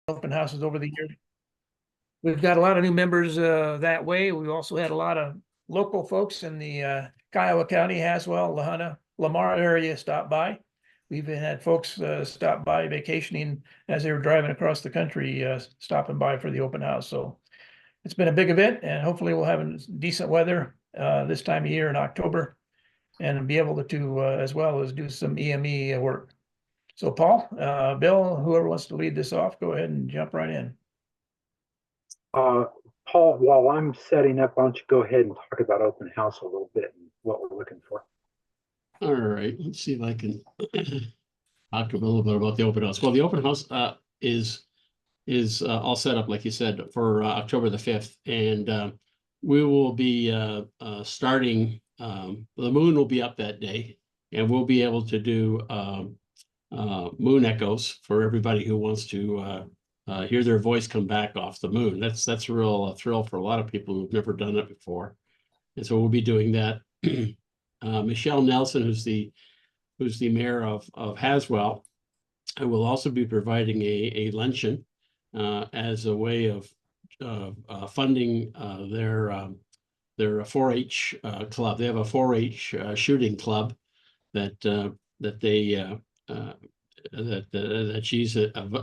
open houses over the years. We've got a lot of new members that way. We've also had a lot of local folks in the Kiowa County, Haswell, Lahana, Lamar area stop by. We've even had folks stop by vacationing as they were driving across the country, stopping by for the open house. So it's been a big event, and hopefully we'll have decent weather this time of year in October, and be able to as well as do some EME work. So Paul, Bill, whoever wants to lead this off, go ahead and jump right in. Paul, while I'm setting up, why don't you go ahead and talk about open house a little bit and what we're looking for? All right, let's see if I can talk a little bit about the open house. Well, the open house is all set up, like you said, for October the 5th, and we will be starting. The moon will be up that day, and we'll be able to do moon echoes for everybody who wants to hear their voice come back off the moon. That's a real thrill for a lot of people who've never done it before, and so we'll be doing that. Michelle Nelson, who's the mayor of Haswell, will also be providing a luncheon as a way of funding their 4-H club. They have a 4-H shooting club that she's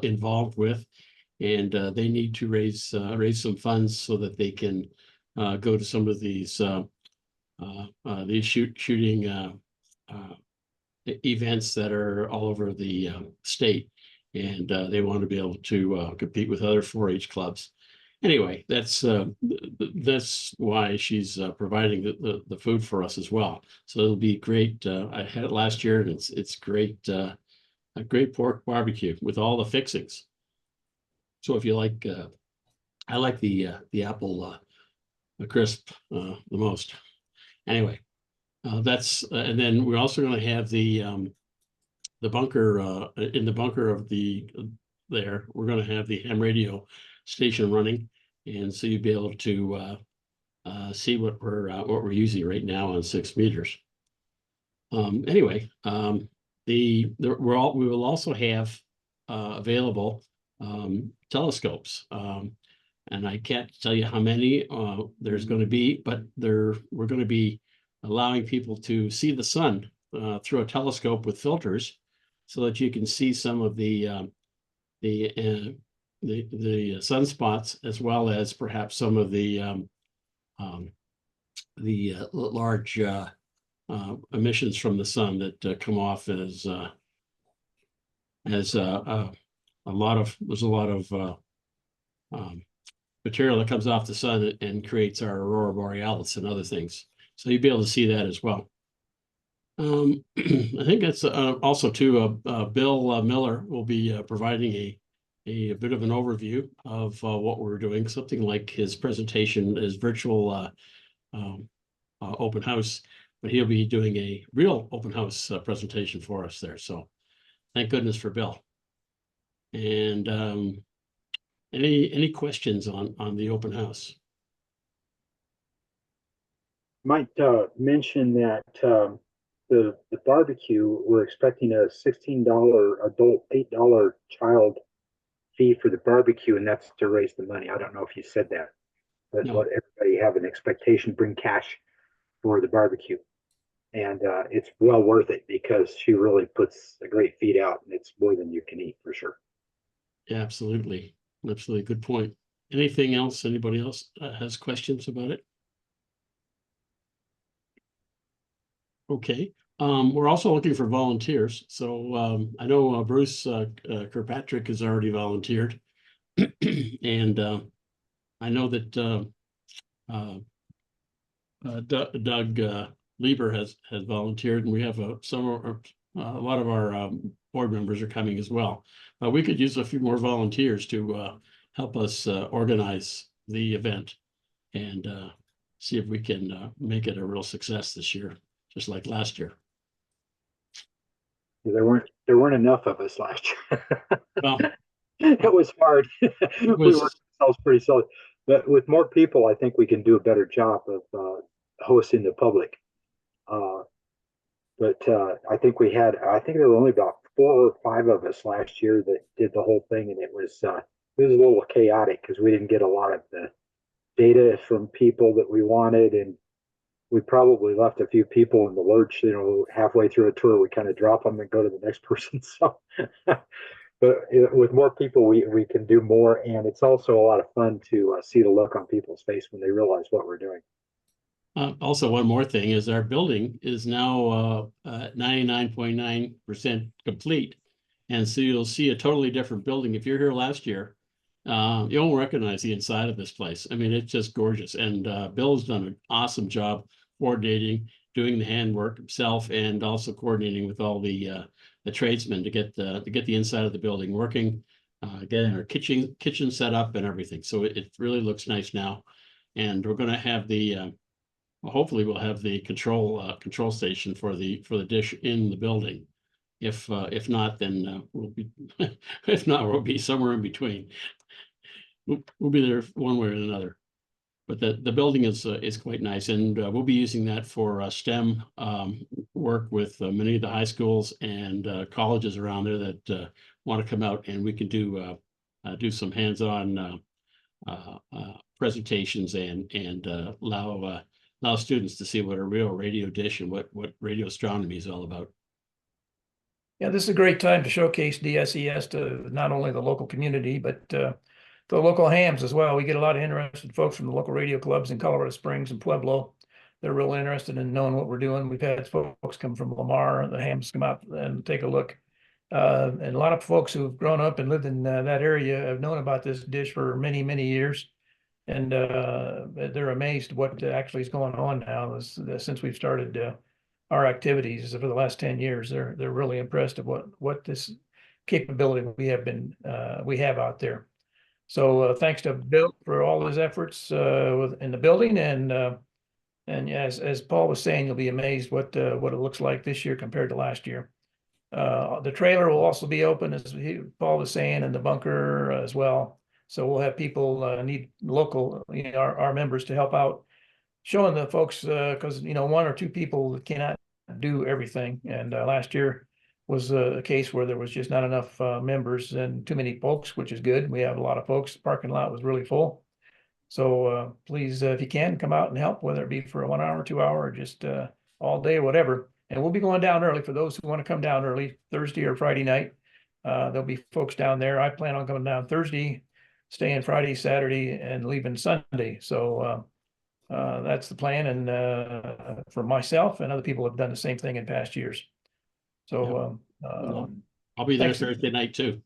involved with, and they need to raise some funds so that they can go to some of these shooting events that are all over the state, and they want to be able to compete with other 4-H clubs. Anyway, that's why she's providing the food for us as well. So it'll be great. I had it last year, and it's great. A great pork barbecue with all the fixings. So if you like, I like the apple crisp the most. Anyway, that's and then we're also going to have the bunker in the bunker of there. We're going to have the ham radio station running, and so you'll be able to see what we're using right now on 6 meters. Anyway, we will also have available telescopes, and I can't tell you how many there's going to be, but we're going to be allowing people to see the sun through a telescope with filters, so that you can see some of the sunspots, as well as perhaps some of the large emissions from the sun that come off as there's a lot of material that comes off the sun and creates our aurora borealis and other things. So you'll be able to see that as well. I think that's also too. Bill Miller will be providing a bit of an overview of what we're doing, something like his presentation, his virtual open house, but he'll be doing a real open house presentation for us there. So thank goodness for Bill. And any questions on the open house? Might mention that the barbecue, we're expecting a $16 adult, $8 child fee for the barbecue, and that's to raise the money. I don't know if you said that, but No. let everybody have an expectation, bring cash for the barbecue. And it's well worth it, because she really puts a great feed out, and it's more than you can eat for sure. Yeah, absolutely. Absolutely. Good point. Anything else? Anybody else has questions about it? Okay. We're also looking for volunteers. So I know Bruce Kirkpatrick has already volunteered. And I know that Doug Lieber has volunteered, and we have a lot of our board members are coming as well. But we could use a few more volunteers to help us organize the event, and see if we can make it a real success this year, just like last year. There weren't enough of us last year. Well, it was hard. We worked ourselves pretty solid, but with more people, I think we can do a better job of hosting the public. But I think there were only about 4 or 5 of us last year that did the whole thing, and it was it was a little chaotic because we didn't get a lot of the data from people that we wanted, and we probably left a few people in the lurch. Halfway through a tour, we kind of drop them and go to the next person. So, but with more people, we can do more, and it's also a lot of fun to see the look on people's face when they realize what we're doing. Also, one more thing is our building is now 99.9% complete. And so you'll see a totally different building. If you're here last year, you won't recognize the inside of this place. I mean, it's just gorgeous. And Bill's done an awesome job coordinating, doing the handwork himself, and also coordinating with all the tradesmen to get the inside of the building working, getting our kitchen set up and everything. So it really looks nice now. And we're going to have hopefully we'll have the control station for the dish in the building. If not, then we'll be somewhere in between. We'll be there one way or another. But the building is quite nice, and we'll be using that for STEM work with many of the high schools and colleges around there that want to come out, and we can do some hands-on presentations and allow students to see what a real radio dish and what radio astronomy is all about. Yeah, this is a great time to showcase DSES to not only the local community, but the local hams as well. We get a lot of interested folks from the local radio clubs in Colorado Springs and Pueblo. They're real interested in knowing what we're doing. We've had folks come from Lamar, the hams come out and take a look. And a lot of folks who've grown up and lived in that area have known about this dish for many, many years. And they're amazed what actually is going on now since we've started our activities for the last 10 years. They're really impressed of what this capability we have out there. So thanks to Bill for all his efforts in the building, and as Paul was saying, you'll be amazed what it looks like this year compared to last year. The trailer will also be open, as Paul was saying, and the bunker as well. So we'll have people need local, our members to help out, showing the folks, because one or two people cannot do everything. And last year was a case where there was just not enough members and too many folks, which is good. We have a lot of folks. The parking lot was really full. So please, if you can, come out and help, whether it be for 1 hour, 2 hour, or just all day, whatever. And we'll be going down early for those who want to come down early, Thursday or Friday night. There'll be folks down there. I plan on coming down Thursday, staying Friday, Saturday, and leaving Sunday. So that's the plan. And for myself and other people have done the same thing in past years. So I'll be there Thursday night too.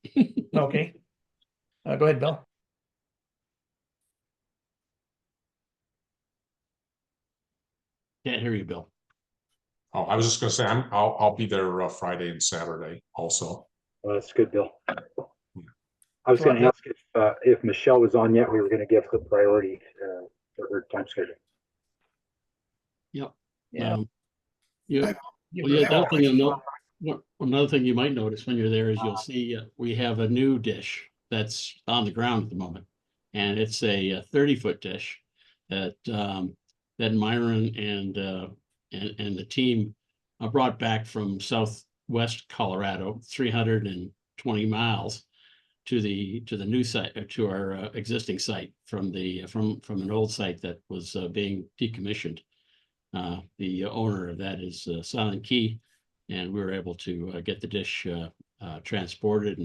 Okay. Go ahead, Bill. Can't hear you, Bill. Oh, I was just going to say I'll be there Friday and Saturday also. Well, that's good, Bill. I was going to ask if Michelle was on yet. We were going to give her priority for her time schedule. Yep. Yeah. Another thing you might notice when you're there is you'll see we have a new dish that's on the ground at the moment, and it's a 30-foot dish that Myron and the team brought back from Southwest Colorado, 320 miles to the new site, to our existing site from an old site that was being decommissioned. The owner of that is Silent Key, and we were able to get the dish transported,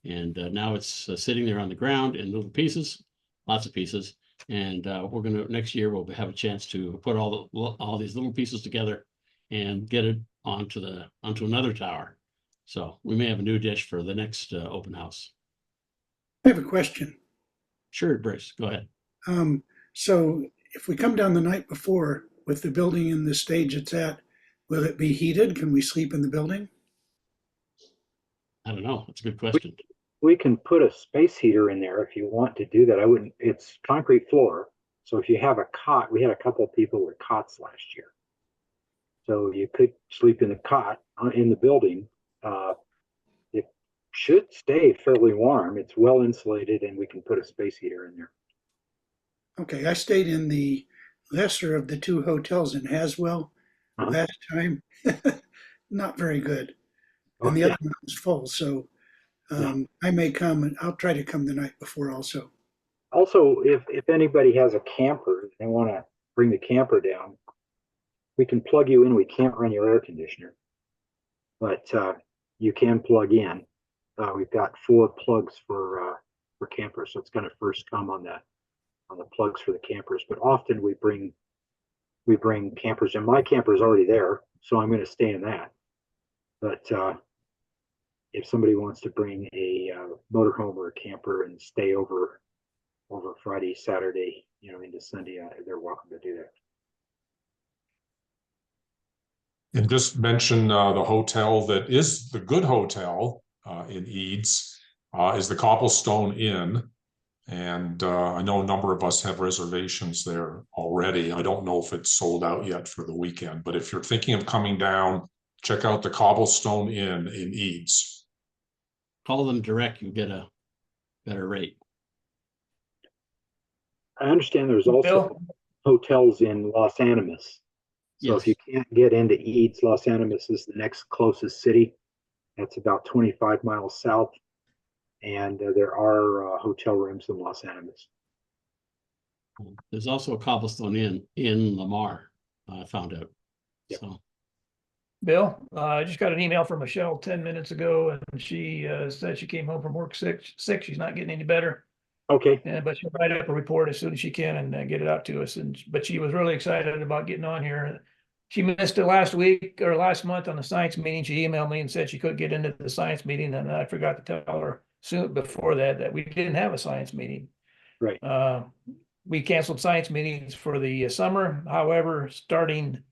and now it's sitting there on the ground in little pieces, lots of pieces. And next year we'll have a chance to put all these little pieces together and get it onto another tower. So we may have a new dish for the next open house. I have a question. Sure, Brace, go ahead. So if we come down the night before with the building in the stage it's at, will it be heated? Can we sleep in the building? I don't know. That's a good question. We can put a space heater in there if you want to do that. It's concrete floor. So if you have a cot, we had a couple of people with cots last year. So you could sleep in a cot in the building. It should stay fairly warm. It's well insulated, and we can put a space heater in there. Okay, I stayed in the lesser of the two hotels in Haswell last time. Not very good. And the other one was full. So I may come and I'll try to come the night before also. Also, if anybody has a camper, and they want to bring the camper down, we can plug you in. We can't run your air conditioner, but you can plug in. We've got 4 plugs for campers, so it's going to first come on the plugs for the campers. But often we bring campers, and my camper is already there, so I'm going to stay in that. But if somebody wants to bring a motorhome or a camper and stay over Friday, Saturday, into Sunday, they're welcome to do that. And just mention the hotel that is the good hotel in Eads is the Cobblestone Inn. And I know a number of us have reservations there already. I don't know if it's sold out yet for the weekend, but if you're thinking of coming down, check out the Cobblestone Inn in Eads. Call them direct, you get a better rate. I understand there's also Bill? hotels in Los Animas. So Yes. if you can't get into Eads, Los Animas is the next closest city. That's about 25 miles south. And there are hotel rooms in Los Animas. There's also a Cobblestone Inn in Lamar, I found out. Yep. So Bill, I just got an email from Michelle 10 minutes ago, and she said she came home from work sick. She's not getting any better. Okay. But she'll write up a report as soon as she can and get it out to us. But she was really excited about getting on here. She missed it last week or last month on the science meeting. She emailed me and said she couldn't get into the science meeting, and I forgot to tell her soon before that we didn't have a science meeting. Right. We canceled science meetings for the summer. However, starting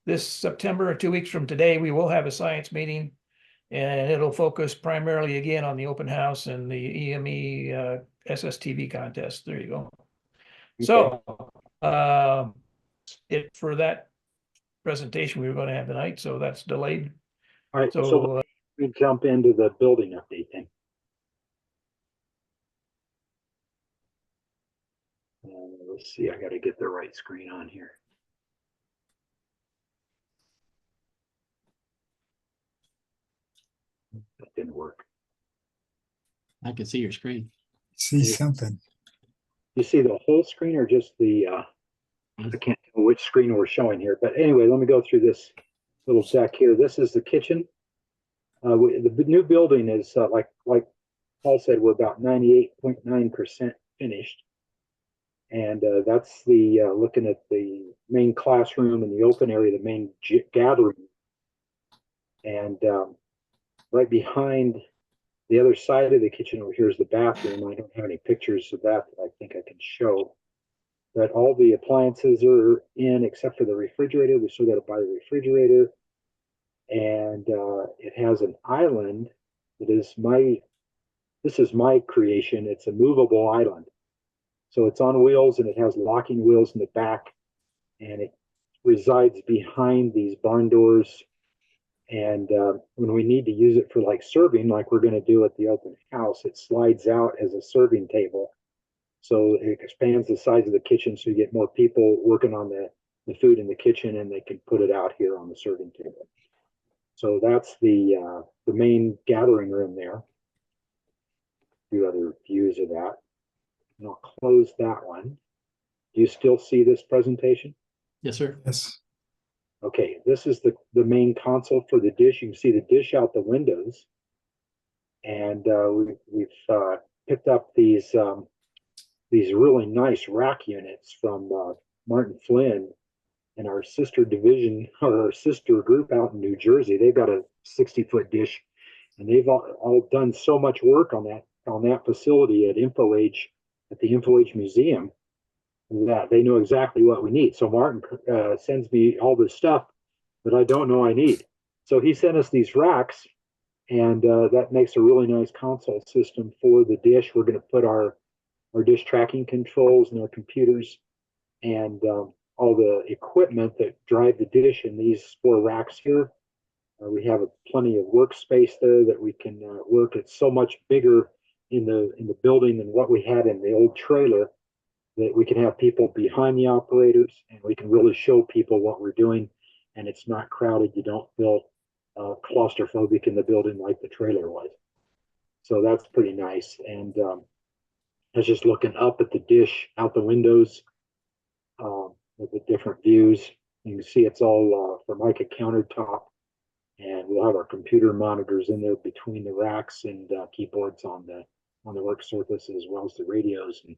this September, 2 weeks from today, we will have a science meeting, and it'll focus primarily again on the open house and the EME SSTV contest. There you go. Okay. So it for that presentation we were going to have tonight, so that's delayed. All right. So So we jump into the building update then. Let's see, I got to get the right screen on here. That didn't work. I can see your screen. See Yeah. something. You see the whole screen or just the, I can't tell which screen we're showing here. But anyway, let me go through this little deck here. This is the kitchen. The new building is, like Paul said, we're about 98.9% finished. And that's the looking at the main classroom and the open area, the main gathering. And right behind the other side of the kitchen over here is the bathroom. I don't have any pictures of that I think I can show. But all the appliances are in except for the refrigerator. We still got to buy the refrigerator. And it has an island that is this is my creation. It's a movable island. So it's on wheels and it has locking wheels in the back, and it resides behind these barn doors. And when we need to use it for like serving, like we're going to do at the open house, it slides out as a serving table. So it expands the size of the kitchen so you get more people working on the food in the kitchen, and they can put it out here on the serving table. So that's the main gathering room there. A few other views of that. And I'll close that one. Do you still see this presentation? Yes, sir. Yes. Okay, this is the main console for the dish. You can see the dish out the windows. And we've picked up these really nice rack units from Martin Flynn and our sister division, or our sister group out in New Jersey. They've got a 60-foot dish, and they've all done so much work on that facility at the InfoAge Museum, that they know exactly what we need. So Martin sends me all this stuff that I don't know I need. So he sent us these racks, and that makes a really nice console system for the dish. We're going to put our dish tracking controls and our computers and all the equipment that drive the dish in these 4 racks here. We have plenty of workspace there that we can work. It's so much bigger in the building than what we had in the old trailer, that we can have people behind the operators, and we can really show people what we're doing, and it's not crowded. You don't feel claustrophobic in the building like the trailer was. So that's pretty nice. And I was just looking up at the dish out the windows with the different views. You can see it's all Formica countertop, and we'll have our computer monitors in there between the racks and keyboards on the work surface, as well as the radios and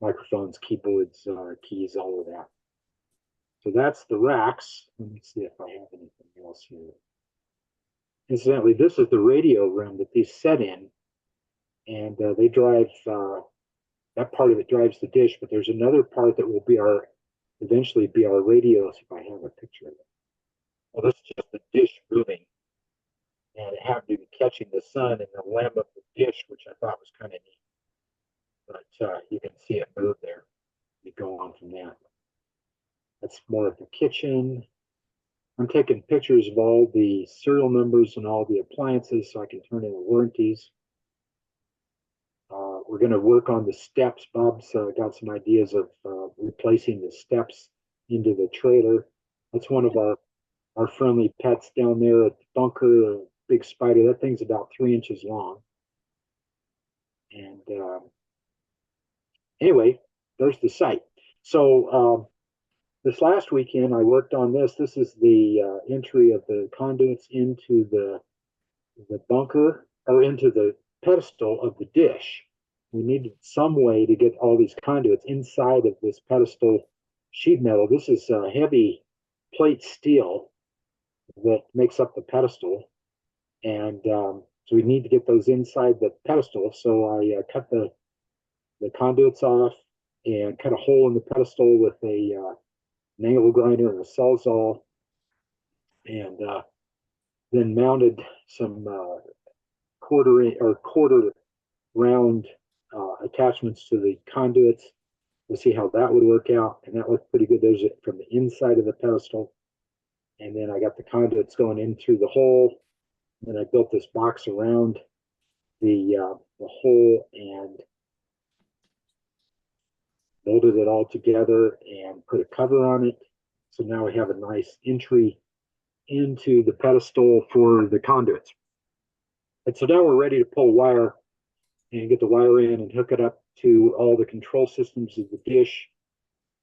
microphones, keyboards, keys, all of that. So that's the racks. Let me see if I have anything else here. Incidentally, this is the radio room that these set in, and they drive, that part of it drives the dish, but there's another part that will be eventually be our radios, if I have a picture of it. Well, this is just the dish moving, and it happened to be catching the sun in the limb of the dish, which I thought was kind of neat. But you can see it move there. We go on from that. That's more of the kitchen. I'm taking pictures of all the serial numbers and all the appliances so I can turn in the warranties. We're going to work on the steps. Bob's got some ideas of replacing the steps into the trailer. That's one of our friendly pets down there at the bunker, a big spider. That thing's about 3 inches long. And anyway, there's the site. So this last weekend, I worked on this. This is the entry of the conduits into the bunker, or into the pedestal of the dish. We needed some way to get all these conduits inside of this pedestal sheet metal. This is heavy plate steel that makes up the pedestal. And so we need to get those inside the pedestal. So I cut the conduits off and cut a hole in the pedestal with an angle grinder and a sawzall, and then mounted some quarter round attachments to the conduits to see how that would work out, and that looked pretty good. There's it from the inside of the pedestal, and then I got the conduits going in through the hole. Then I built this box around the hole and molded it all together and put a cover on it. So now we have a nice entry into the pedestal for the conduits. And so now we're ready to pull wire and get the wire in and hook it up to all the control systems of the dish,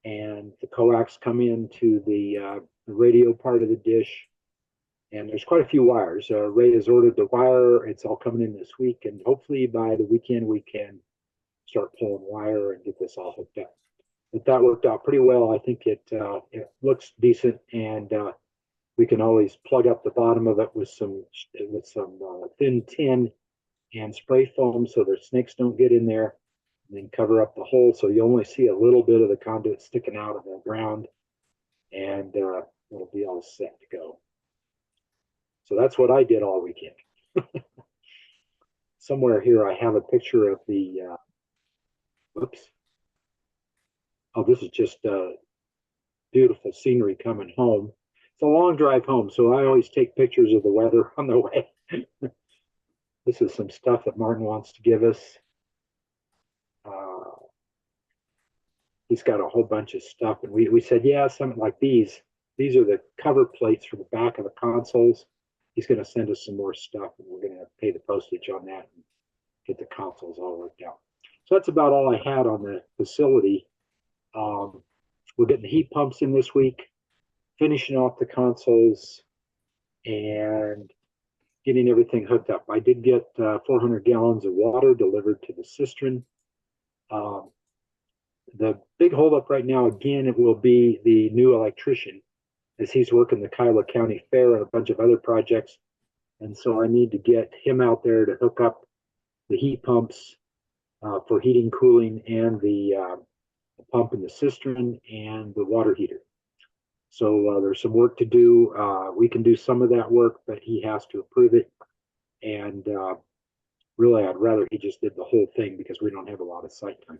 and the coax come into the radio part of the dish. And there's quite a few wires. Ray has ordered the wire. It's all coming in this week, and hopefully by the weekend we can start pulling wire and get this all hooked up. But that worked out pretty well. I think it looks decent, and we can always plug up the bottom of it with some thin tin and spray foam so the snakes don't get in there, and then cover up the hole so you only see a little bit of the conduit sticking out of the ground, and it'll be all set to go. So that's what I did all weekend. Somewhere here I have a picture of the whoops. Oh, this is just beautiful scenery coming home. It's a long drive home, so I always take pictures of the weather on the way. This is some stuff that Martin wants to give us. He's got a whole bunch of stuff, and we said, yeah, something like these. These are the cover plates for the back of the consoles. He's going to send us some more stuff, and we're going to pay the postage on that and get the consoles all worked out. So that's about all I had on the facility. We're getting the heat pumps in this week, finishing off the consoles, and getting everything hooked up. I did get 400 gallons of water delivered to the cistern. The big holdup right now, again, it will be the new electrician, as he's working the Kiowa County Fair and a bunch of other projects. And so I need to get him out there to hook up the heat pumps for heating, cooling, and the pump in the cistern and the water heater. So there's some work to do. We can do some of that work, but he has to approve it. And really, I'd rather he just did the whole thing because we don't have a lot of site time.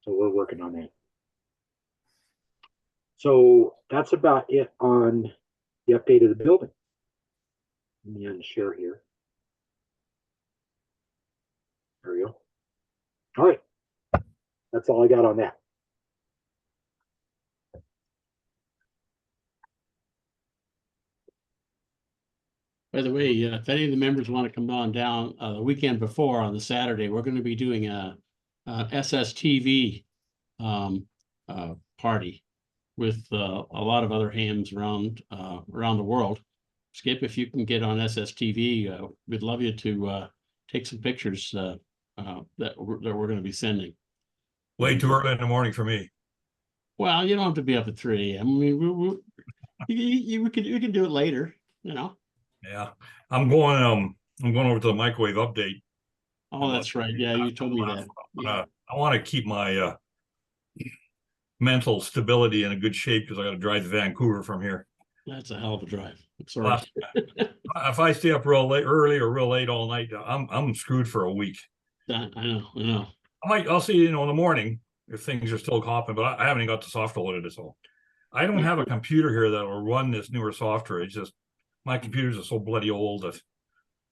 So we're working on that. So that's about it on the update of the building. Let me unshare here. There we go. All right. That's all I got on that. By the way, if any of the members want to come on down the weekend before on the Saturday, we're going to be doing a SSTV party with a lot of other hams around the world. Skip, if you can get on SSTV, we'd love you to take some pictures that we're going to be sending. Way too early in the morning for me. Well, you don't have to be up at 3 a.m. I mean, we can do it later, you know. Yeah, I'm going over to the microwave update. Oh, that's right. Yeah, you told me that. Yeah. I want to keep my mental stability in a good shape because I got to drive to Vancouver from here. That's a hell of a drive. I'm sorry. If I stay up real late, early or real late all night, I'm screwed for a week. I know. I'll see in the morning if things are still hopping, but I haven't even got the software loaded. So I don't have a computer here that will run this newer software. It's just my computers are so bloody old that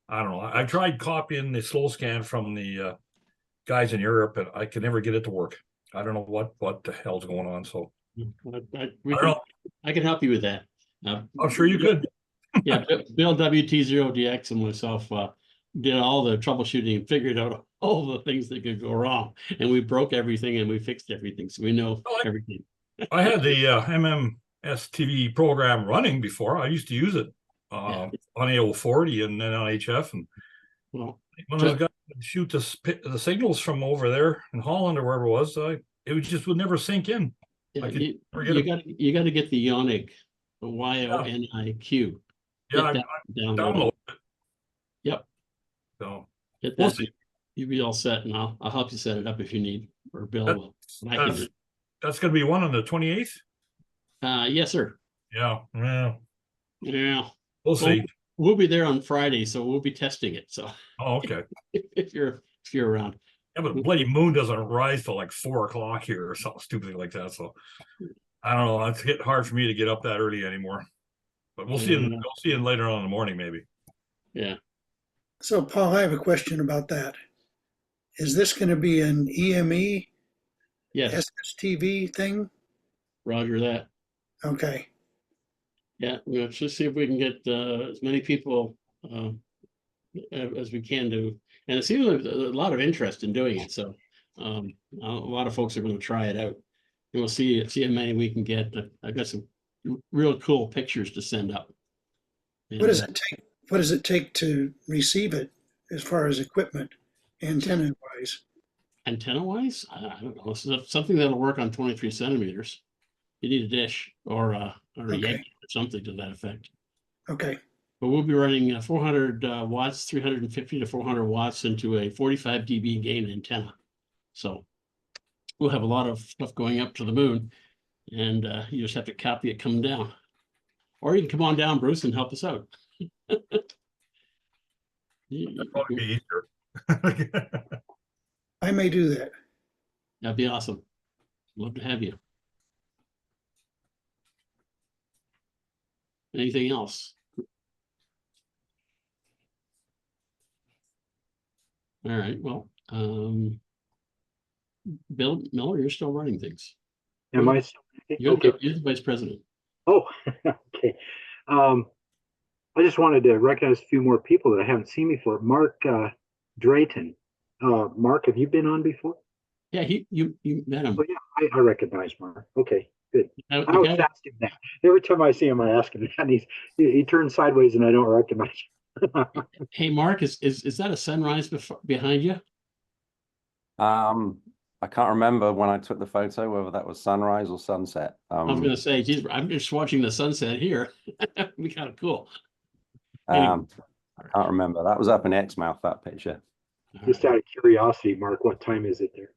I don't know. I tried copying the slow scan from the guys in Europe, and I could never get it to work. I don't know what the hell's going on. So I can help you with that. I'm sure you could. Yeah, Bill WT0DX and myself did all the troubleshooting and figured out all the things that could go wrong, and we broke everything and we fixed everything, so we know everything. I had the MMSTV program running before. I used to use it on AO40 and then on HF, and Well, when I was going to shoot the signals from over there in Holland or wherever it was, it would never sink in. yeah, I could you forget it. got to get the Yonic, the YONIQ. Yeah, Get that downloaded. download it. Yep. So Get we'll that. see. You'll be all set, and I'll help you set it up if you need, or Bill will. I can do it. That's going to be one on the 28th. Yes, sir. Yeah, Yeah. we'll see. We'll be there on Friday, so we'll be testing it. So Oh, okay. if you're around. Yeah, but the bloody moon doesn't rise till like 4 o'clock here or something stupid like that. So I don't know. It's getting hard for me to get up that early anymore. But we'll see. We'll see in later on in the morning, maybe. Yeah. So Paul, I have a question about that. Is this going to be an EME Yes. SSTV thing? Roger that. Okay. Yeah, we'll just see if we can get as many people as we can do, and it seems like a lot of interest in doing it. So a lot of folks are going to try it out, and we'll see how many we can get. I've got some real cool pictures to send up. And, What does it take? What does it take to receive it as far as equipment, antenna wise? Antenna wise, I don't know. Something that'll work on 23 centimeters. You need a dish or a Yankee or something to that effect. Okay. But we'll be running 400 watts, 350 to 400 watts into a 45 dB gain antenna. So we'll have a lot of stuff going up to the moon, and you just have to copy it coming down. Or you can come on down, Bruce, and help us out. That'd probably be easier. I may do that. That'd be awesome. Love to have you. Anything else? All right, well, Bill Miller, you're still running things. Am I? You're, Okay. you're the vice president. Oh, okay. I just wanted to recognize a few more people that I haven't seen before. Mark Drayton. Mark, have you been on before? Yeah, you met him. Oh, yeah, I recognize Mark. Okay, good. Now, I always ask him that. Every time I see him, I ask him that. And he turns sideways and I don't recognize him. Hey, Mark, is that a sunrise behind you? I can't remember when I took the photo whether that was sunrise or sunset. I was going to say, geez, I'm just watching the sunset here. It'd be kind of cool. I can't remember. That was up in Exmouth, that picture. Just out of curiosity, Mark, what time is it there?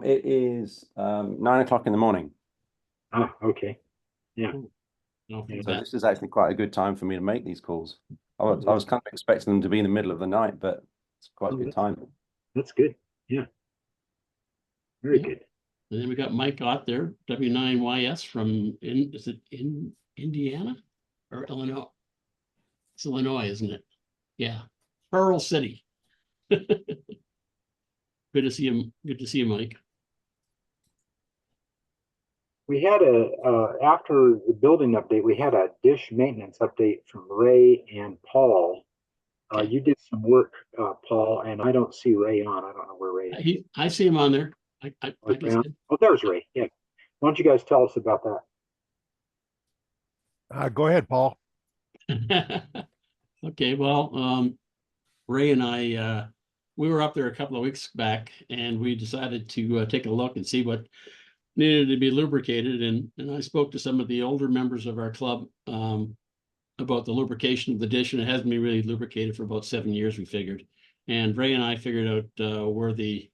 It is 9 o'clock in the morning. Ah, okay. Yeah. No, So this is actually quite a good time for me to make these calls. I was kind of expecting them to be in the middle of the night, but it's quite a good time. That's good. Yeah. Very good. And then we got Mike out there, W9YS from is it in Indiana or Illinois? It's Illinois, isn't it? Yeah. Pearl City. Good to see him. Good to see you, Mike. We had after the building update, we had a dish maintenance update from Ray and Paul. You did some work, Paul, and I don't see Ray on. I don't know where Ray is. I see him on there. I can see Oh, there's Ray. Yeah. Why don't you guys tell us about that? Go ahead, Paul. him. Okay, well, Ray and I, we were up there a couple of weeks back and we decided to take a look and see what needed to be lubricated. And I spoke to some of the older members of our club about the lubrication of the dish, and it hasn't been really lubricated for about 7 years, we figured. And Ray and I figured out where the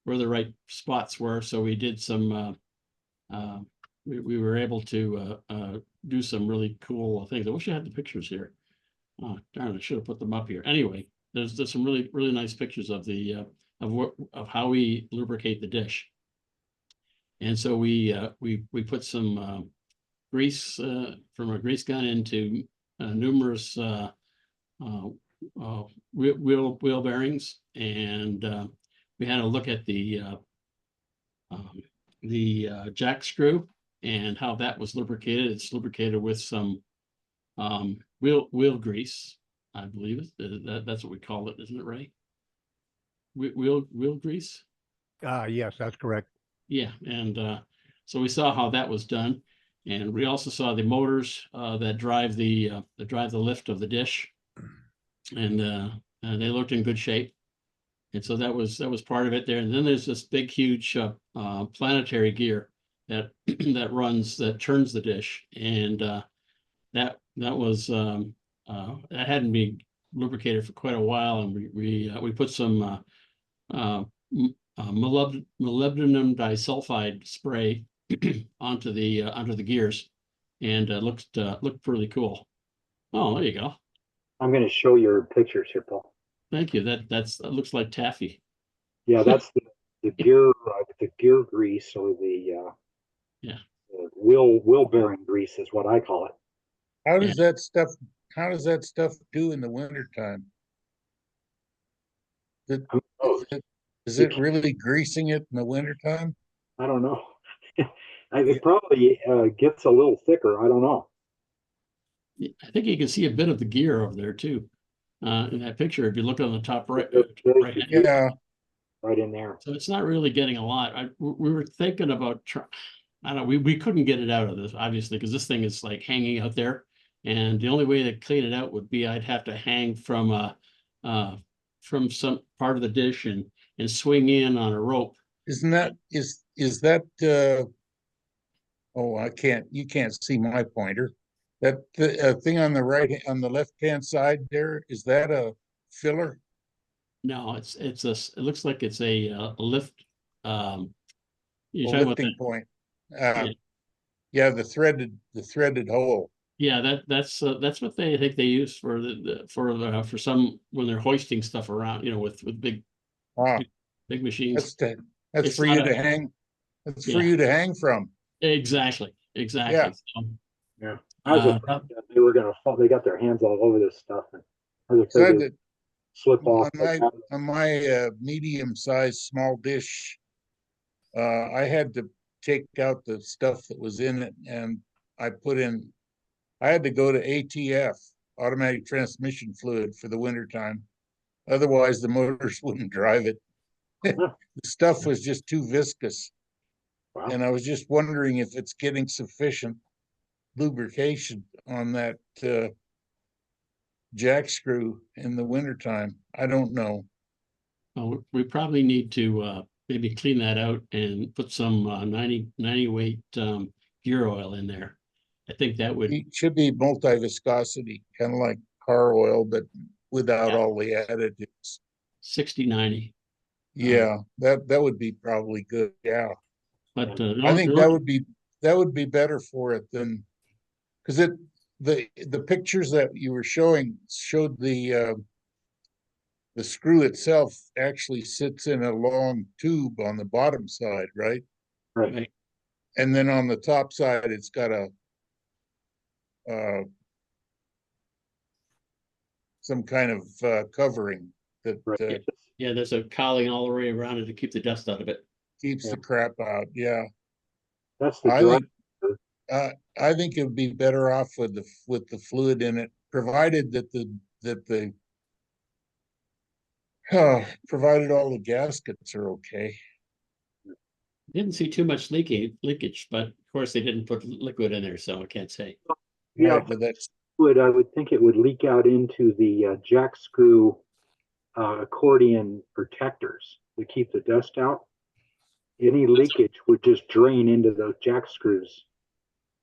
right spots were. So we did some we were able to do some really cool things. I wish I had the pictures here. Oh, darn, I should have put them up here. Anyway, there's some really nice pictures of the of how we lubricate the dish. And so we put some grease from a grease gun into numerous wheel bearings, and we had a look at the jack screw and how that was lubricated. It's lubricated with some wheel grease, I believe that's what we call it, isn't it, Ray? Wheel grease. Yes, that's correct. Yeah, and so we saw how that was done, and we also saw the motors that drive the lift of the dish, and they looked in good shape, and so that was part of it there. And then there's this big, huge planetary gear that that turns the dish, and that hadn't been lubricated for quite a while, and we put some molybdenum disulfide spray onto the gears, and looked pretty cool. Oh, there you go. I'm going to show your pictures here, Paul. Thank you. That looks like taffy. Yeah, that's the gear grease, or the wheel bearing grease is what I call it. How does that stuff do in the wintertime? Is it really greasing it in the wintertime? I don't know. It probably gets a little thicker. I don't know. I think you can see a bit of the gear over there too, in that picture. If you look on the top right, Yeah, right in there. So it's not really getting a lot. We were thinking about I don't know. We couldn't get it out of this, obviously, because this thing is like hanging out there, and the only way to clean it out would be I'd have to hang from some part of the dish and swing in on a rope. is that oh, you can't see my pointer. That thing on the left-hand side there, is that a filler? No, it looks like it's a lift. You're A talking about lifting that. point. Yeah. The threaded hole. Yeah, that's what they think they use for for some when they're hoisting stuff around, with big big machines. That's for you to hang. That's for you to hang from. Exactly. Yeah. So, Yeah. I was afraid that they were going to fall. They got their hands all over this stuff, and I was afraid they'd slip off. On my medium-sized small dish, I had to take out the stuff that was in it, and I had to go to ATF, automatic transmission fluid, for the wintertime. Otherwise, the motors wouldn't drive it. The stuff was just too viscous. Wow. And I was just wondering if it's getting sufficient lubrication on that jack screw in the wintertime. I don't know. well, we probably need to maybe clean that out and put some 90 weight gear oil in there. I think that would. It should be multi-viscosity, kind of like car oil, but without all the additives. 60-90. Yeah, that would be probably good. Yeah, But I think that would be better for it than, because the pictures that you were showed the screw itself actually sits in a long tube on the bottom side, right? Right. And then on the top side, it's got some kind of covering that Right. yeah, there's a cowling all the way around it to keep the dust out of it. keeps the crap out. Yeah. That's the I dry. think, I think it would be better off with the fluid in it, provided that the provided all the gaskets are okay. Didn't see too much leakage, but of course they didn't put liquid in there, so I can't say. Yeah, Right, but that's, I would think it would leak out into the jack screw accordion protectors to keep the dust out. Any leakage would just drain into those jack screws.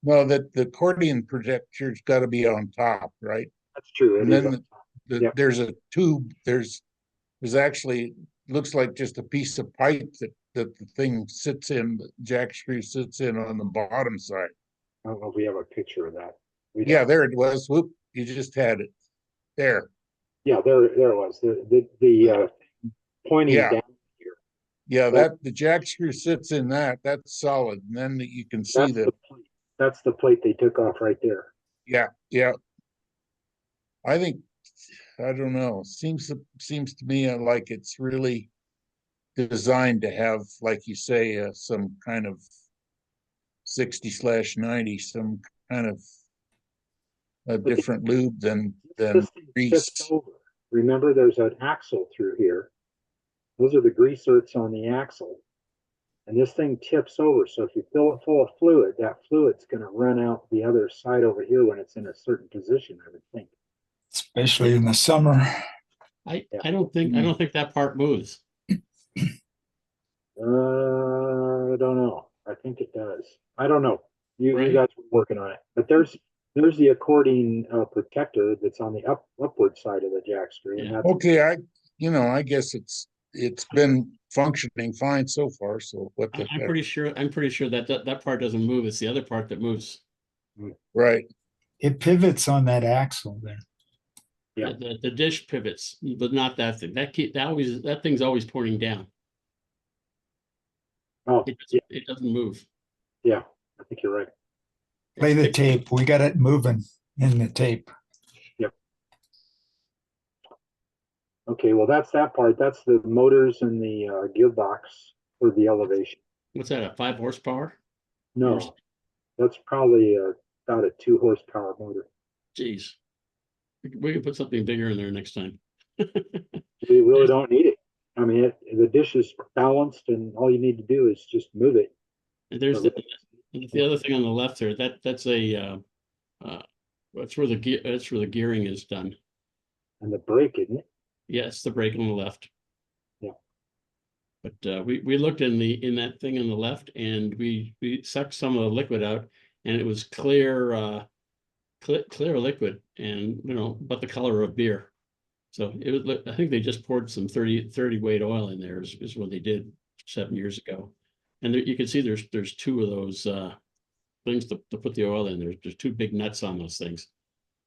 well, that the accordion protector's got to be on top, right? That's true. It And is then Yep. there's a tube, there's actually, looks like just a piece of pipe that the thing sits in, the jack screw sits in on the bottom side. I don't know if we have a picture of that. We Yeah, don't. there it was. Whoop, you just had it. There. Yeah, there it was. The pointing Yeah. down here. Yeah, that the jack screw sits in that. That's solid. And then you can see That's the plate. That's the plate they took off right there. yeah, yeah. I think, I don't know. Seems to me like it's really designed to have, like you say, some kind of 60/90, some kind of a different lube than This thing tips grease. over. Remember, there's an axle through here. Those are the grease zerks on the axle. And this thing tips over. So if you fill it full of fluid, that fluid's going to run out the other side over here when it's in a certain position, I would think. Especially in the summer. I Yeah. don't think that part moves. I don't know. I think it does. I don't know. You Right. guys were working on it, but there's the accordion protector that's on the upward side of the jack screw, and Yeah. that's Okay, I guess it's been functioning fine so far. So what the I'm heck? pretty sure that part doesn't move. It's the other part that moves. Right. It pivots on that axle there. Yeah. The dish pivots, but not that thing. That thing's always pointing down. oh It doesn't move. yeah. I think you're right. Play the tape. We got it moving in the tape. Okay, well that's that part. That's the motors and the gearbox for the elevation. What's that? A 5 horsepower? No, that's probably about a 2 horsepower motor. Jeez, we could put something bigger in there next time. We really don't need it. I mean, the dish is balanced, and all you need to do is just move it. And there's the other thing on the left there. That's where the gearing is done. And the brake, isn't it? Yes, the brake on the left. Yeah. But we looked in that thing on the left, and we sucked some of the liquid out, and it was clear liquid, and but the color of beer. So it was. I think they just poured some 30 weight oil in there. Is what they did 7 years ago, and there, you can see there's 2 of those things to put the oil in. There's 2 big nuts on those things.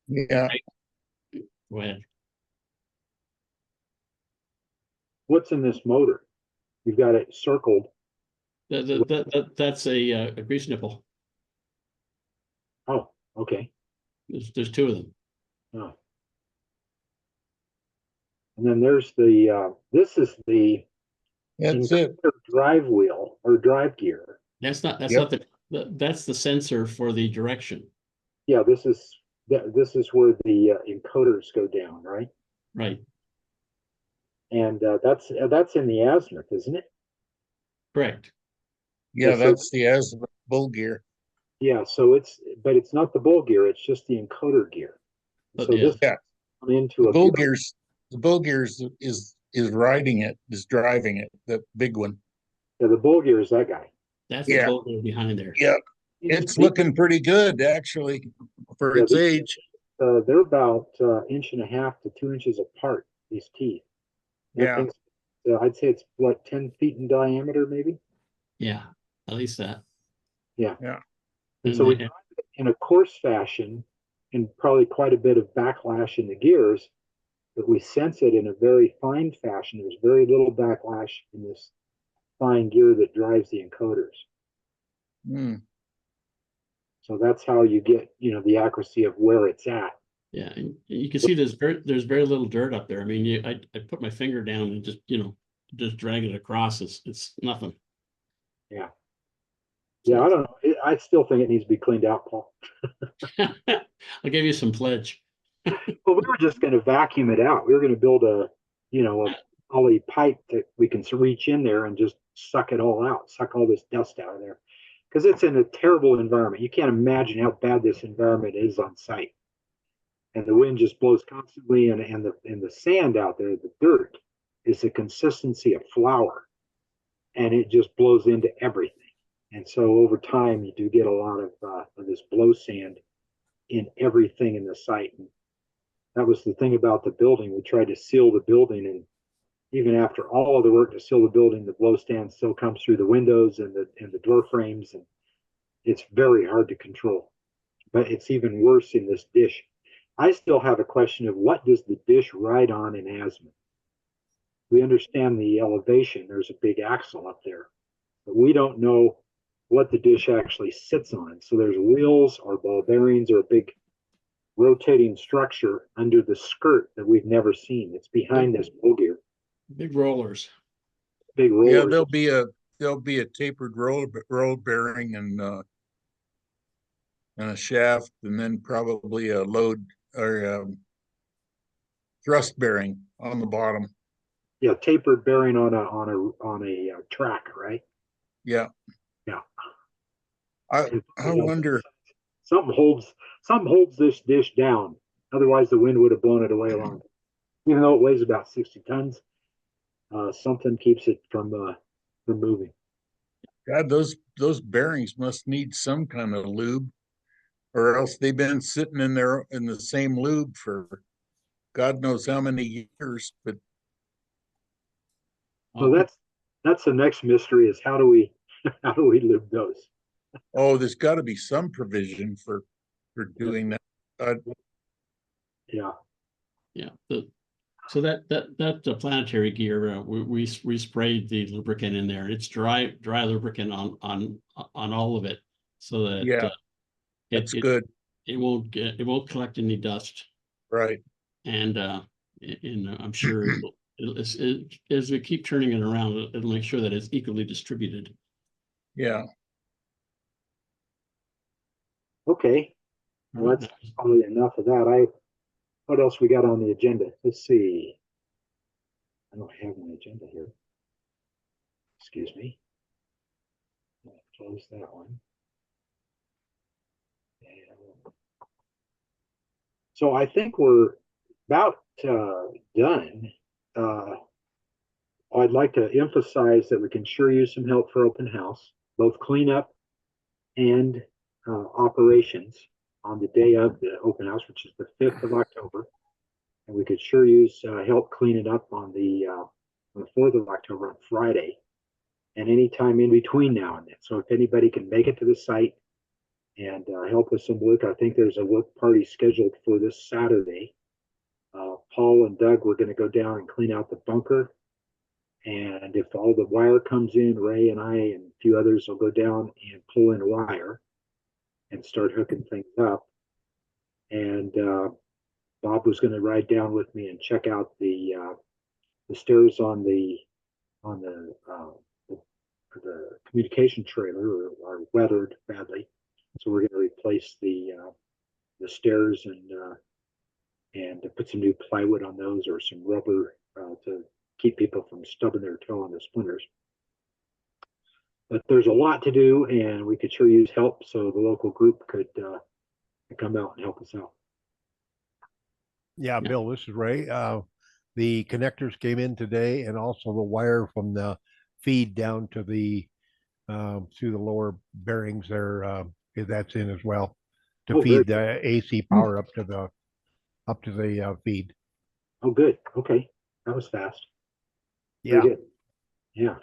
Yeah. Go ahead. What's in this motor? You've got it circled. That's a grease nipple. Oh, okay. There's 2 of them. Oh. And then there's this is the That's it. drive wheel or drive gear. That's not Yep. that's the sensor for the direction. Yeah, this is where the encoders go down, right? Right. And that's in the azimuth, isn't it? Correct. Yeah, Yeah, so- that's the azimuth bull gear. Yeah, so but it's not the bull gear, it's just the encoder gear. But So yeah. this Yeah. comes into The bull gears is riding it, is driving it, the big one. Yeah, the bull gear is that guy. That's Yeah. the boulder behind there. Yeah, it's looking pretty good actually for Yeah, its age. They're about 1.5 to 2 inches apart, these teeth. That Yeah. thing's, I'd say it's what, 10 feet in diameter, maybe? Yeah, at least that. Yeah. Yeah. And so we they- drive it in a coarse fashion and probably quite a bit of backlash in the gears, but we sense it in a very fine fashion. There's very little backlash in this fine gear that drives the encoders. Hmm. So that's how you get, the accuracy of where it's at. Yeah, and you can see there's very little dirt up there. I mean, I put my finger down and just drag it across. It's nothing. Yeah. Yeah, I don't know. I still think it needs to be cleaned out, Paul. I'll give you some pledge. Well, we were just going to vacuum it out. We were going to build a poly pipe that we can reach in there and just suck it all out, suck all this dust out of there. Because it's in a terrible environment. You can't imagine how bad this environment is on site. And the wind just blows constantly, and the sand out there, the dirt, is the consistency of flour. And it just blows into everything. And so over time, you do get a lot of this blow sand in everything in the site. And that was the thing about the building. We tried to seal the building, and even after all of the work to seal the building, the blow sand still comes through the windows and the door frames, and it's very hard to control. But it's even worse in this dish. I still have a question of what does the dish ride on in Asman? We understand the elevation. There's a big axle up there, but we don't know what the dish actually sits on. So there's wheels or ball bearings or a big rotating structure under the skirt that we've never seen. It's behind this bow gear. Big rollers. Big rollers. Yeah, there'll be a tapered roll bearing and a shaft, and then probably a load or thrust bearing on the bottom. Yeah, tapered bearing on a track, right? Yeah. Yeah. I wonder. Something holds this dish down. Otherwise, the wind would have blown it away along. Even though it weighs about 60 tons, something keeps it from moving. God, those bearings must need some kind of lube, or else they've been sitting in there in the same lube for God knows how many years. But So that's the next mystery: is how do we lube those? oh, there's got to be some provision for doing that. Yeah. Yeah. So that planetary gear, we sprayed the lubricant in there. It's dry lubricant on all of it, so that Yeah, that's good. It won't collect any dust. Right. And I'm sure as we keep turning it around, it'll make sure that it's equally distributed. Yeah. Okay. Well, that's probably enough of that. What else we got on the agenda? Let's see. I don't have my agenda here. Excuse me. I'll close that one. So I think we're about done. I'd like to emphasize that we can sure use some help for open house, both cleanup and operations on the day of the open house, which is the 5th of October. And we could sure use help cleaning up on the 4th of October on Friday, and any time in between now and then. So if anybody can make it to the site and help with some work, I think there's a work party scheduled for this Saturday. Paul and Doug were going to go down and clean out the bunker. And if all the wire comes in, Ray and I and a few others will go down and pull in wire and start hooking things up. And Bob was going to ride down with me and check out the stairs on the communication trailer are weathered badly, so we're going to replace the stairs and put some new plywood on those or some rubber to keep people from stubbing their toe on the splinters. But there's a lot to do, and we could sure use help, so the local group could come out and help us out. Yeah, Bill, this is Ray. The connectors came in today, and also the wire from the feed down to the through the lower bearings there, that's in as well to feed the AC power up to the feed. Oh, good. Okay, that was fast. Yeah. Very good. Yeah.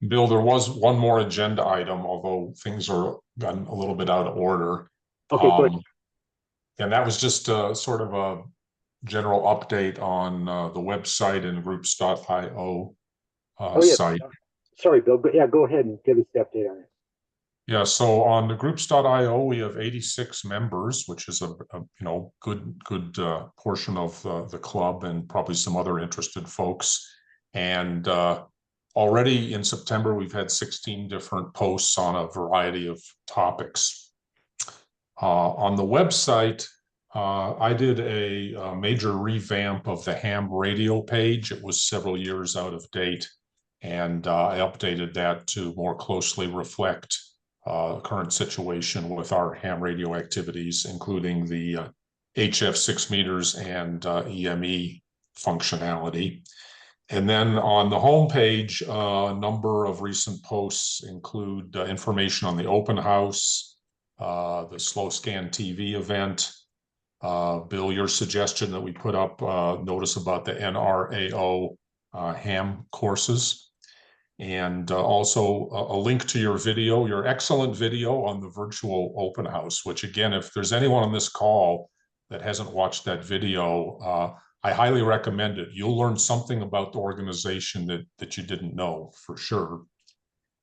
Bill, there was one more agenda item, although things are gotten a little bit out of order. Okay, good. And that was just sort of a general update on the website and groups.io site. Sorry, Bill. But yeah, go ahead and give us the update on it. Yeah, so on the groups.io, we have 86 members, which is a good portion of the club and probably some other interested folks. And already in September, we've had 16 different posts on a variety of topics. On the website, I did a major revamp of the ham radio page. It was several years out of date, and I updated that to more closely reflect current situation with our ham radio activities, including the HF 6 meters and EME functionality. And then on the homepage, a number of recent posts include information on the open house, the Slow Scan TV event. Bill, your suggestion that we put up notice about the NRAO ham courses, and also a link to your video, your excellent video on the virtual open house, which again, if there's anyone on this call that hasn't watched that video, I highly recommend it. You'll learn something about the organization that you didn't know for sure.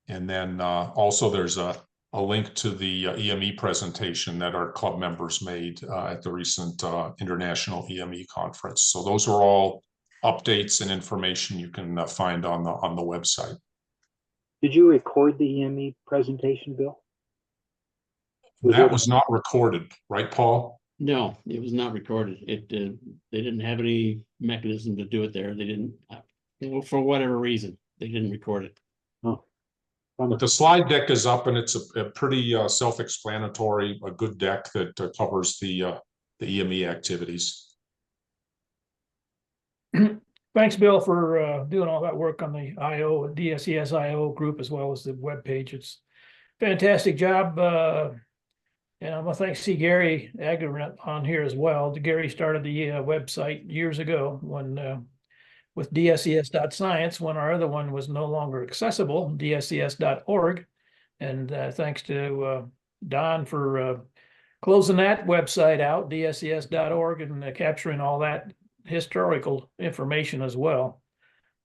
And then also there's a link to the EME presentation that our club members made at the recent International EME conference. So those are all updates and information you can find on the website. Did you record the EME presentation, Bill? That was not recorded, right, Paul? No, it was not recorded. They didn't have any mechanism to do it there. They didn't, for whatever reason, they didn't record it. Oh. But the slide deck is up, and it's a pretty self-explanatory, a good deck that covers the EME activities. Thanks, Bill, for doing all that work on the DSES IO group as well as the webpage. It's a fantastic job. And I'm gonna see Gary Agger on here as well. Gary started the website years ago when with DSES.science, when our other one was no longer accessible, DSES.org. And thanks to Don for closing that website out, DSES.org, and capturing all that historical information as well.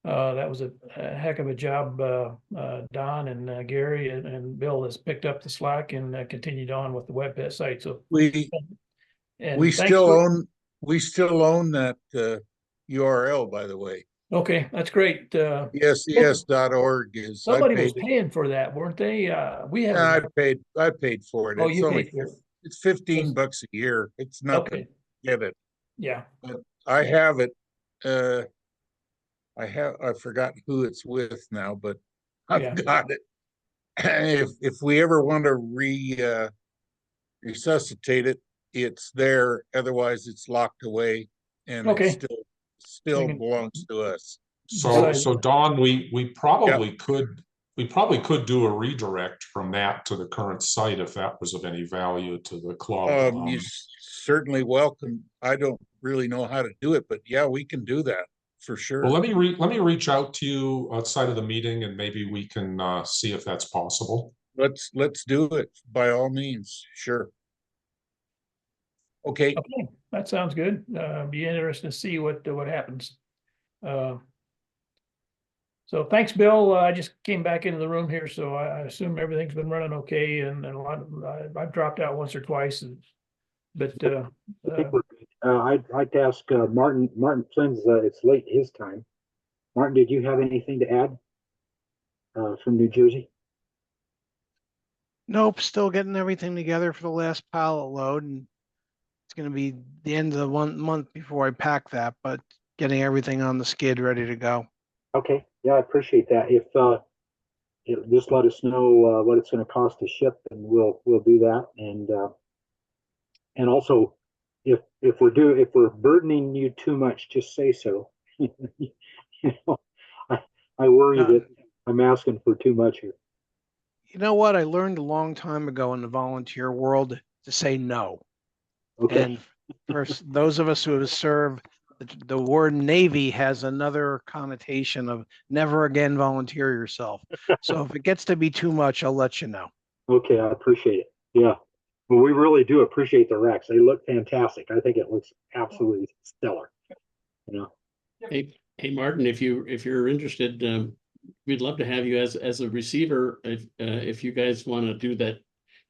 That was a heck of a job. Don and Gary and Bill has picked up the slack and continued on with the website. So we still own that URL, by the way. Okay, that's great. DSES.org is. Somebody was paying for that, weren't they? We have. I paid for it. Oh, it's you only paid for it. It's $15 a year. It's nothing. Okay. Get it. Yeah. But I have it. I forgot who it's with now, but I've got it. If we ever want to resuscitate it, it's there. Otherwise, it's locked away, and it still belongs to us. So Don, we probably could do a redirect from that to the current site if that was of any value to the club. You certainly welcome. I don't really know how to do it, but yeah, we can do that for sure. Well, let me reach out to you outside of the meeting, and maybe we can see if that's possible. Let's do it by all means. Sure. Okay. Okay, that sounds good. Be interesting to see what happens. So thanks, Bill. I just came back into the room here, so I assume everything's been running okay, and a lot of, I've dropped out once or twice, but I think we're good. I'd like to ask Martin Flynn's, it's late his time. Martin, did you have anything to add from New Jersey? Nope, still getting everything together for the last pallet load, and it's going to be the end of the month before I pack that, but getting everything on the skid ready to go. Okay, yeah, I appreciate that. If just let us know what it's going to cost to ship, and we'll do that. And also, if we're burdening you too much, just say so. I worry that I'm asking for too much here. You know what? I learned a long time ago in the volunteer world to say no. Okay. And for those of us who have served, the word Navy has another connotation of never again volunteer yourself. So if it gets to be too much, I'll let you know. Okay, I appreciate it. Yeah. Well, we really do appreciate the Rex. They look fantastic. I think it looks absolutely stellar. You know. Hey Martin, if you're interested, we'd love to have you as a receiver if you guys want to do that.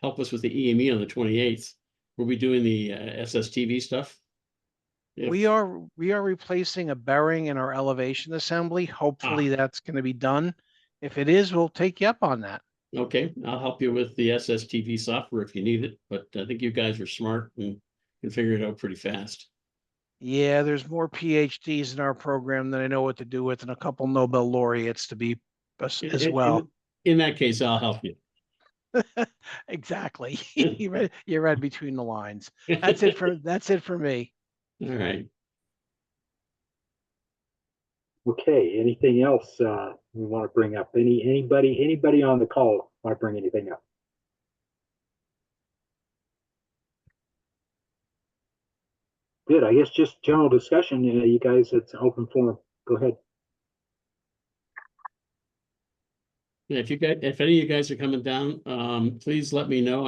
Help us with the EME on the 28th. We'll be doing the SSTV stuff. We are replacing a bearing in our elevation assembly. Hopefully that's going to be done. If it is, we'll take you up on that. Okay, I'll help you with the SSTV software if you need it, but I think you guys are smart and can figure it out pretty fast. Yeah, there's more PhDs in our program than I know what to do with, and a couple Nobel laureates to be as well. In that case, I'll help you. Exactly. You read between the lines. That's it for me. All right. Okay, anything else we want to bring up? Anybody on the call want to bring anything up? Good, I guess just general discussion, you guys, it's an open forum. Go ahead. Yeah, if any of you guys are coming down, please let me know.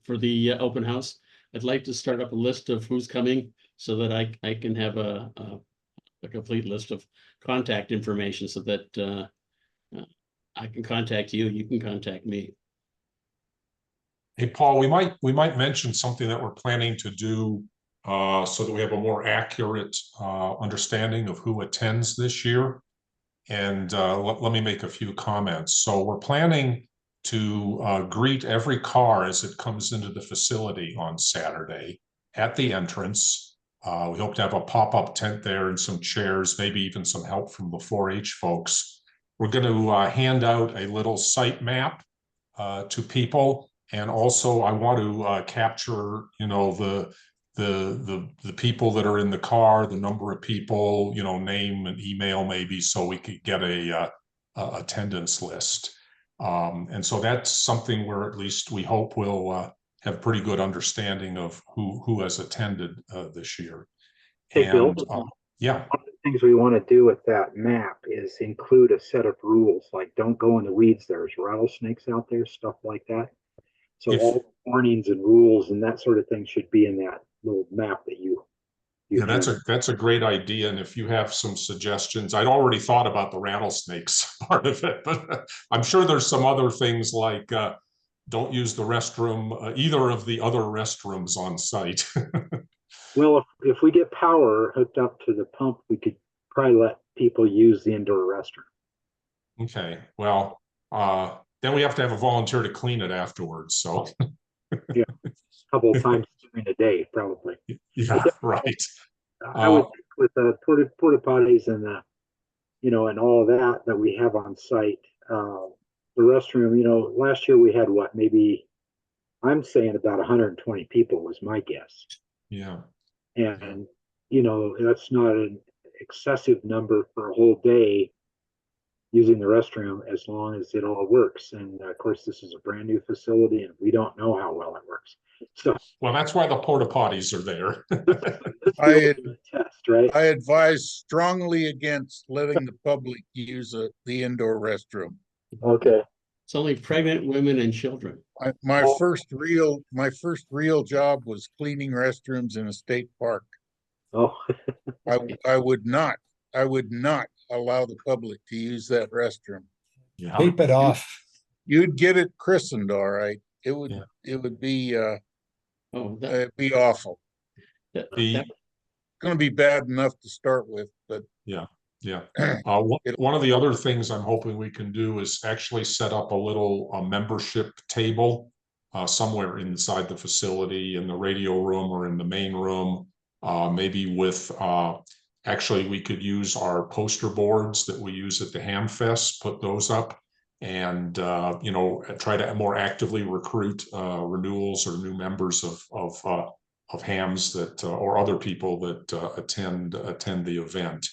For the open house, I'd like to start up a list of who's coming so that I can have a complete list of contact information so that I can contact you, you can contact me. Hey, Paul, we might mention something that we're planning to do so that we have a more accurate understanding of who attends this year. And let me make a few comments. So we're planning to greet every car as it comes into the facility on Saturday at the entrance. We hope to have a pop-up tent there and some chairs, maybe even some help from the 4-H folks. We're going to hand out a little site map to people. And also I want to capture, you know, the people that are in the car, the number of people, you know, name and email maybe, so we could get a attendance list. And so that's something where at least we hope we'll have pretty good understanding of who has attended this year. Hey, Bill, yeah. one of the things we want to do with that map is include a set of rules, like don't go in the weeds. There's rattlesnakes out there, stuff like that. So all warnings and rules and that sort of thing should be in that little map that you yeah, that's a great idea. And if you have some suggestions, I'd already thought about the rattlesnakes part of it, but I'm sure there's some other things like don't use the restroom, either of the other restrooms on site. Well, if we get power hooked up to the pump, we could probably let people use the indoor restroom. Okay, well, then we have to have a volunteer to clean it afterwards. So yeah, a couple of times during the day, probably. Yeah, right. I would think with the porta potties and the, you know, and all of that we have on site, the restroom, you know, last year we had what, maybe I'm saying about 120 people was my guess. Yeah. And, you know, that's not an excessive number for a whole day using the restroom as long as it all works. And of course, this is a brand new facility and we don't know how well it works. So, well, that's why the porta potties are there. test, right? I advise strongly against letting the public use the indoor restroom. Okay. It's only pregnant women and children. My first real job was cleaning restrooms in a state park. Oh. I would not allow the public to use that restroom. Yeah. Keep it off. You'd get it christened, all right. It would be it'd be awful. It's gonna be bad enough to start with, but yeah. One of the other things I'm hoping we can do is actually set up a little membership table somewhere inside the facility, in the radio room or in the main room, maybe with actually we could use our poster boards that we use at the Ham Fest, put those up, and you know, try to more actively recruit renewals or new members of hams that or other people that attend the event.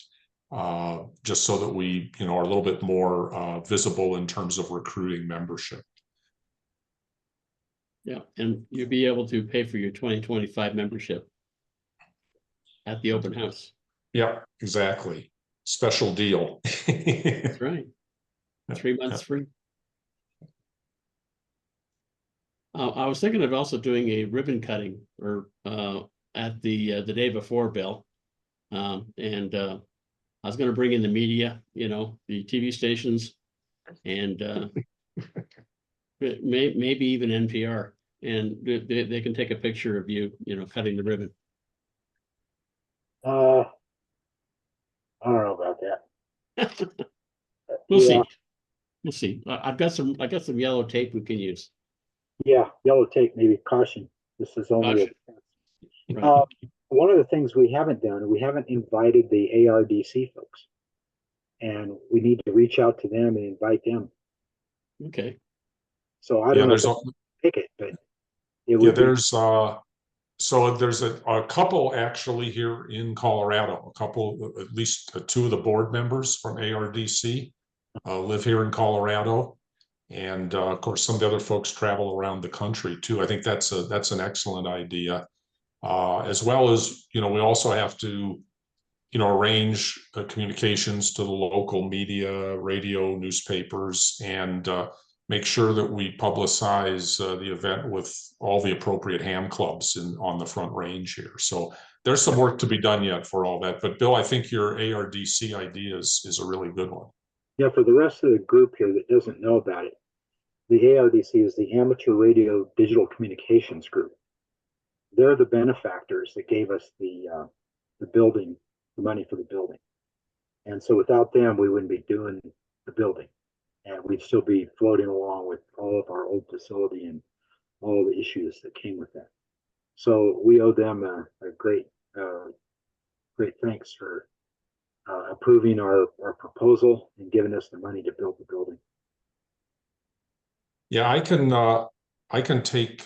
Just so that we, you know, are a little bit more visible in terms of recruiting membership. Yeah, and you'll be able to pay for your 2025 membership at the open house. Yeah, exactly. Special deal. That's right. 3 months free. I was thinking of also doing a ribbon cutting or at the day before, Bill, and I was going to bring in the media, you know, the TV stations, and maybe even NPR, and they can take a picture of you, you know, cutting the ribbon. I don't know about that. We'll see. We'll see. I got some yellow tape we can use. Yeah, yellow tape, maybe caution. This is only Right. one of the things we haven't done, we haven't invited the ARDC folks. And we need to reach out to them and invite them. Okay. So I Yeah, don't know if there's a, they pick it, but it yeah, would be, there's so there's a couple actually here in Colorado, a couple, at least two of the board members from ARDC live here in Colorado. And of course, some of the other folks travel around the country too. I think that's an excellent idea. As well as, we also have to, arrange communications to the local media, radio, newspapers, and make sure that we publicize the event with all the appropriate ham clubs on the Front Range here. So there's some work to be done yet for all that. But Bill, I think your ARDC idea is a really good one. yeah, for the rest of the group here that doesn't know about it, the ARDC is the Amateur Radio Digital Communications Group. They're the benefactors that gave us the building, the money for the building. And so without them, we wouldn't be doing the building. And we'd still be floating along with all of our old facility and all the issues that came with that. So we owe them a great thanks for approving our proposal and giving us the money to build the building. Yeah, I can take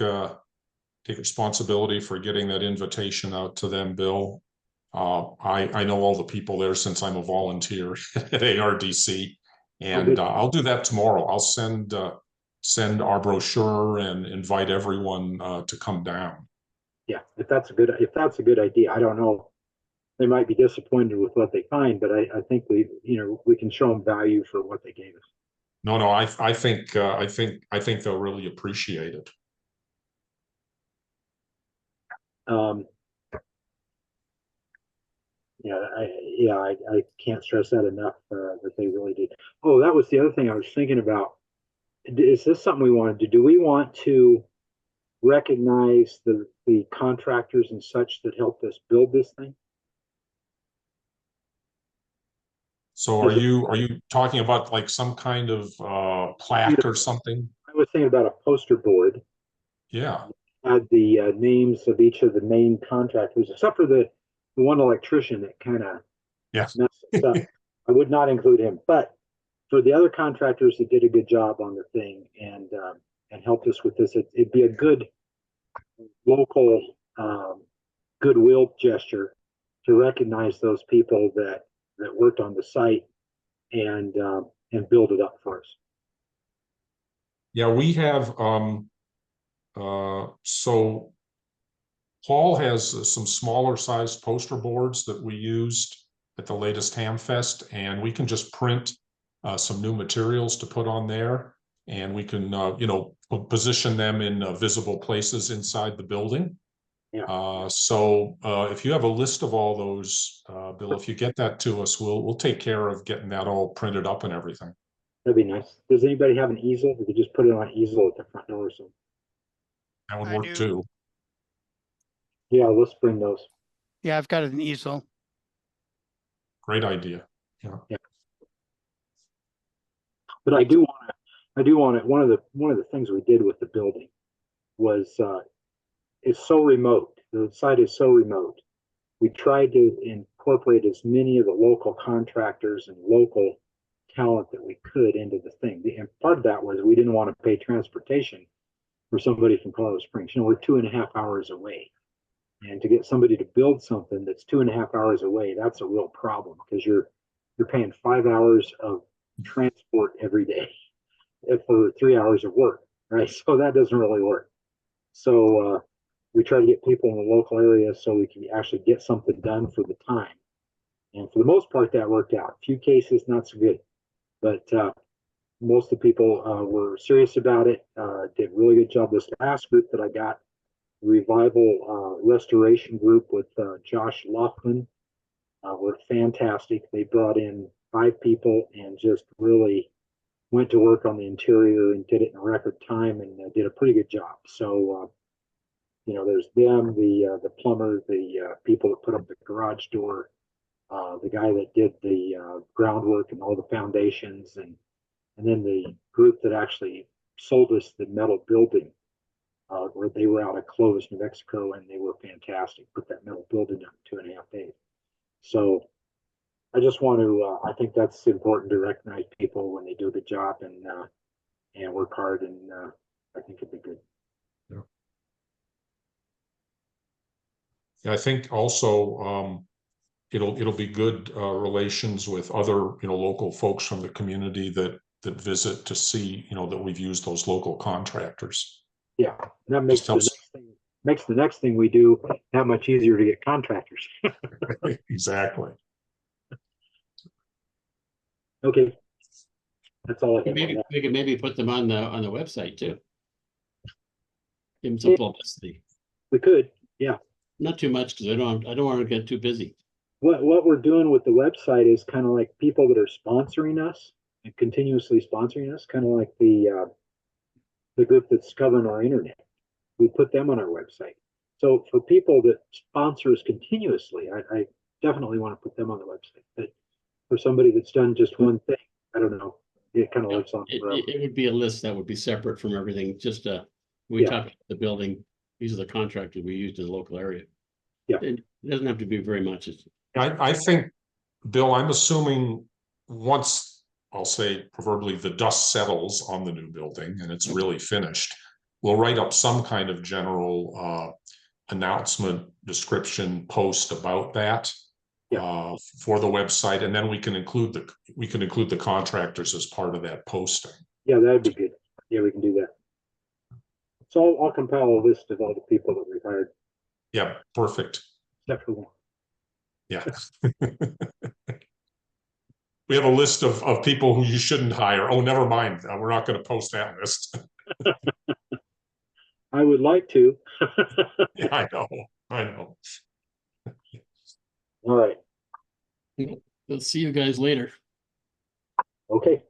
responsibility for getting that invitation out to them, Bill. I know all the people there since I'm a volunteer at ARDC, and I'll do that tomorrow. I'll send our brochure and invite everyone to come down. Yeah, if that's a good idea. I don't know. They might be disappointed with what they find, but I think we can show them value for what they gave us. No, I think they'll really appreciate it. I can't stress that enough that they really did. Oh, that was the other thing I was thinking about. Is this something we want to do? Do we want to recognize the contractors and such that helped us build this thing? So are you talking about like some kind of plaque or something? I was thinking about a poster board. Yeah. Had the names of each of the main contractors, except for the one electrician that kind of messed us up. I would not include him, but for the other contractors that did a good job on the thing and helped us with this, it'd be a good local goodwill gesture to recognize those people that worked on the site and build it up for us. Yeah, we have so Paul has some smaller sized poster boards that we used at the latest Ham Fest, and we can just print some new materials to put on there, and we can position them in visible places inside the building. Yeah. So if you have a list of all those, Bill, if you get that to us, we'll take care of getting that all printed up and everything. That'd be nice. Does anybody have an easel? We could just put it on an easel at the front door or something. That would work too. Yeah, let's bring those. Yeah, I've got an easel. Great idea. Yeah. But I do want it. One of the things we did with the building was it's so remote. The site is so remote. We tried to incorporate as many of the local contractors and local talent that we could into the thing. And part of that was we didn't want to pay transportation for somebody from Colorado Springs. We're 2.5 hours away. And to get somebody to build something that's 2.5 hours away, that's a real problem because you're paying 5 hours of transport every day for 3 hours of work, right? So that doesn't really work. So we try to get people in the local area so we can actually get something done for the time. And for the most part, that worked out. A few cases, not so good. But most of the people were serious about it, did a really good job. This last group that I got, Revival Restoration Group with Josh Laughlin, were fantastic. They brought in 5 people and just really went to work on the interior and did it in a record time and did a pretty good job. So, there's them, the plumber, the people that put up the garage door, the guy that did the groundwork and all the foundations, and And then the group that actually sold us the metal building, where they were out of Clovis, New Mexico, and they were fantastic. Put that metal building up in 2.5 days. So I just want to, I think that's important to recognize people when they do the job and work hard, and I think it'd be good. I think also it'll be good relations with other local folks from the community that visit to see that we've used those local contractors. Yeah, that makes the next thing we do that much easier to get contractors. Exactly. Okay, that's all I have. Maybe we could maybe put them on the website too. Give them some publicity. We could, yeah. Not too much, because I don't want to get too busy. What we're doing with the website is kind of like people that are sponsoring us and continuously sponsoring us, kind of like the group that's covering our internet. We put them on our website. So for people that sponsor us continuously, I definitely want to put them on the website. But for somebody that's done just one thing, I don't know. It kind of lives on forever. It would be a list that would be separate from everything. Just we Yeah. talked about the building. These are the contractors we used in the local area. Yeah. It doesn't have to be very much. I think, Bill, I'm assuming once, I'll say proverbially, the dust settles on the new building and it's really finished, we'll write up some kind of general announcement, description, post about that for the website, and then we can include the contractors as part of that posting. Yeah, that'd be good. Yeah, we can do that. So I'll compile a list of all the people that we've hired. Yeah, perfect. Except for one. Yeah. We have a list of people who you shouldn't hire. Oh, never mind. We're not going to post that list. I would like to. Yeah, I know. All right. We'll see you guys later. Okay.